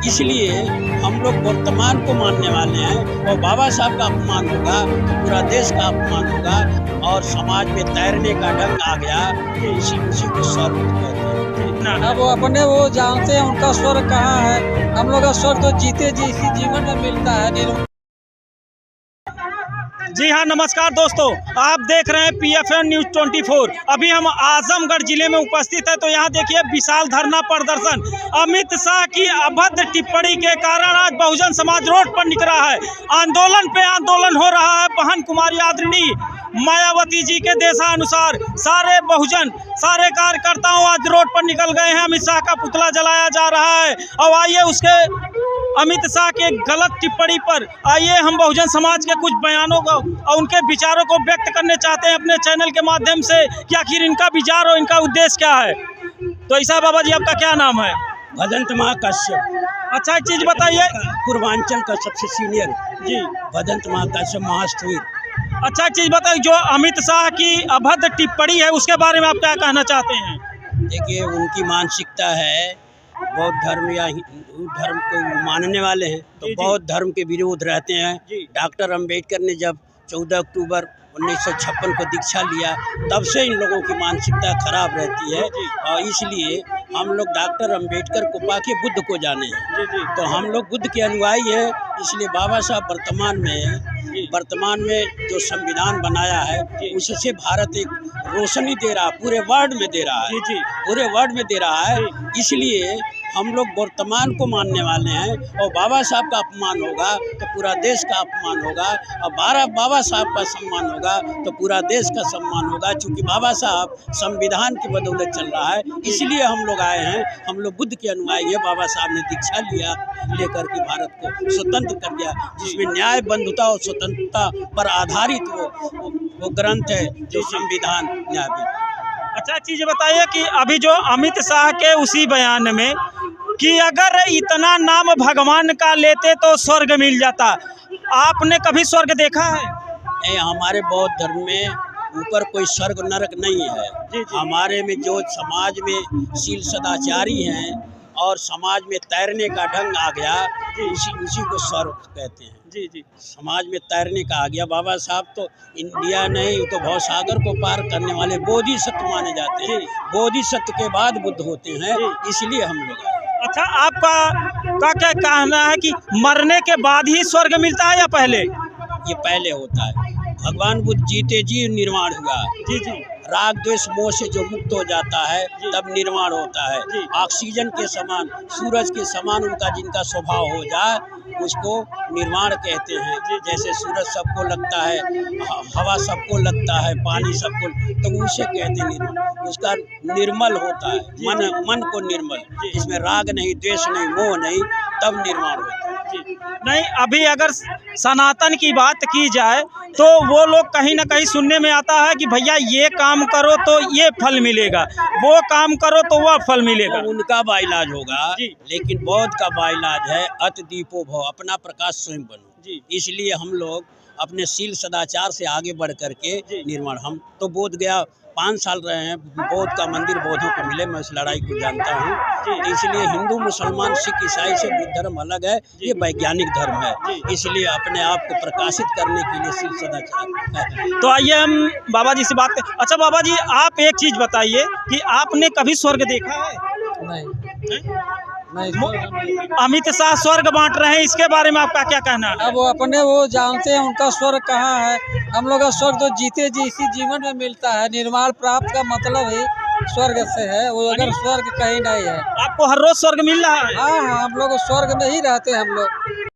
इसलिए हम लोग वर्तमान को मानने वाले हैं और बाबा साहब का अपमान होगा तो पूरा देश का अपमान होगा और समाज में तैरने का ढंग आ गया तो उसी को स्वर्ग कहते हैं। अब अपने वो जानते हैं उनका स्वर्ग कहाँ है। हम लोग का स्वर्ग तो जीते जी इसी जीवन में मिलता है। जी हाँ, नमस्कार दोस्तों, आप देख रहे हैं PFN न्यूज़ 24। अभी हम आजमगढ़ जिले में उपस्थित है तो यहाँ देखिए विशाल धरना प्रदर्शन। अमित शाह की अभद्र टिप्पणी के कारण आज बहुजन समाज रोड पर निकला है। आंदोलन पे आंदोलन हो रहा है। बहन कुमारी आदरणीय मायावती जी के देशानुसार सारे बहुजन, सारे कार्यकर्ताओं आज रोड पर निकल गए हैं। अमित शाह का पुतला जलाया जा रहा है और आइए उसके अमित शाह के गलत टिप्पणी पर आइए हम बहुजन समाज के कुछ बयानों को और उनके विचारों को व्यक्त करने चाहते हैं अपने चैनल के माध्यम से कि आखिर इनका विचार और इनका उद्देश्य क्या है। तो ऐसा बाबा जी, आपका क्या नाम है? भदंत महाकश्यप। अच्छा, एक चीज़ बताइए। पूर्वांचल का सबसे सीनियर जी, भदंत महाकश्यप महास्थवीर। अच्छा, एक चीज़ बताइए, जो अमित शाह की अभद्र टिप्पणी है उसके बारे में आप क्या कहना चाहते हैं? देखिए, उनकी मानसिकता है बौद्ध धर्म या हिंदू धर्म को मानने वाले हैं तो बौद्ध धर्म के विरोध रहते हैं। डॉक्टर अंबेडकर ने जब 14 अक्टूबर 1956 को दीक्षा लिया तब से इन लोगों की मानसिकता खराब रहती है और इसलिए हम लोग डॉक्टर अंबेडकर को पाके बुद्ध को जाने हैं। तो हम लोग बुद्ध के अनुयायी हैं। इसलिए बाबा साहब वर्तमान में जो संविधान बनाया है उससे भारत एक रोशनी दे रहा है, पूरे वर्ल्ड में दे रहा है। पूरे वर्ल्ड में दे रहा है। इसलिए हम लोग वर्तमान को मानने वाले हैं और बाबा साहब का अपमान होगा तो पूरा देश का अपमान होगा और बाबा साहब का सम्मान होगा तो पूरा देश का सम्मान होगा। क्योंकि बाबा साहब संविधान की बदौलत चल रहा है, इसलिए हम लोग आए हैं। हम लोग बुद्ध के अनुयायी है। बाबा साहब ने दीक्षा लेकर के भारत को स्वतंत्र कर दिया, जिसमें न्याय, बंधुता और स्वतंत्रता पर आधारित वो ग्रंथ है जो संविधान न्याय। अच्छा, चीज़ बताइए कि अभी जो अमित शाह के उसी बयान में कि अगर इतना नाम भगवान का लेते तो स्वर्ग मिल जाता, आपने कभी स्वर्ग देखा है? नहीं, हमारे बौद्ध धर्म में ऊपर कोई स्वर्ग नरक नहीं है। हमारे में जो समाज में शील सदाचारी हैं और समाज में तैरने का ढंग आ गया उसी को स्वर्ग कहते हैं। जी, समाज में तैरने का आ गया। बाबा साहब तो इंडिया नहीं तो भवसागर को पार करने वाले बोधिसत्व माने जाते हैं। बोधिसत्व के बाद बुद्ध होते हैं, इसलिए हम लोग आए। अच्छा, आपका क्या कहना है कि मरने के बाद ही स्वर्ग मिलता है या पहले? ये पहले होता है। भगवान बुद्ध जीते जी निर्माण हुआ। जी, राग द्वेष मोह से जो मुक्त हो जाता है तब निर्माण होता है। ऑक्सीजन के समान, सूरज के समान उनका जिनका स्वभाव हो जाए उसको निर्माण कहते हैं। जैसे सूरज सबको लगता है, हवा सबको लगता है, पानी सबको, तो उसे कहते हैं निर्मल। उसका निर्मल होता है, मन को निर्मल, जिसमें राग नहीं, द्वेष नहीं, मोह नहीं, तब निर्माण होता है। नहीं, अभी अगर सनातन की बात की जाए तो वो लोग कहीं ना कहीं सुनने में आता है कि भैया ये काम करो तो ये फल मिलेगा, वो काम करो तो वह फल मिलेगा। तो उनका बाइलाज होगा, लेकिन बौद्ध का बाइलाज है अत दीपो भव, अपना प्रकाश स्वयं बनो। इसलिए हम लोग अपने शील सदाचार से आगे बढ़ करके निर्माण। हम तो बोध गया 5 साल रहे हैं, बौद्ध का मंदिर बौद्धों को मिले, मैं इस लड़ाई को जानता हूँ। इसलिए हिंदू, मुसलमान, सिख, ईसाई से बुद्ध धर्म अलग है, ये वैज्ञानिक धर्म है। इसलिए अपने आप को प्रकाशित करने के लिए शील सदाचार। तो आइए हम बाबा जी से बात करें। अच्छा बाबा जी, आप एक चीज़ बताइए कि आपने कभी स्वर्ग देखा है? नहीं, अमित शाह स्वर्ग बांट रहे हैं, इसके बारे में आपका क्या कहना है? अब अपने वो जानते हैं उनका स्वर्ग कहाँ है। हम लोग का स्वर्ग तो जीते जी इसी जीवन में मिलता है। निर्माण प्राप्त का मतलब ही स्वर्ग से है। वो अगर स्वर्ग कहीं नहीं है। आपको हर रोज स्वर्ग मिल रहा है? हाँ, हम लोग स्वर्ग में ही रहते हैं हम लोग।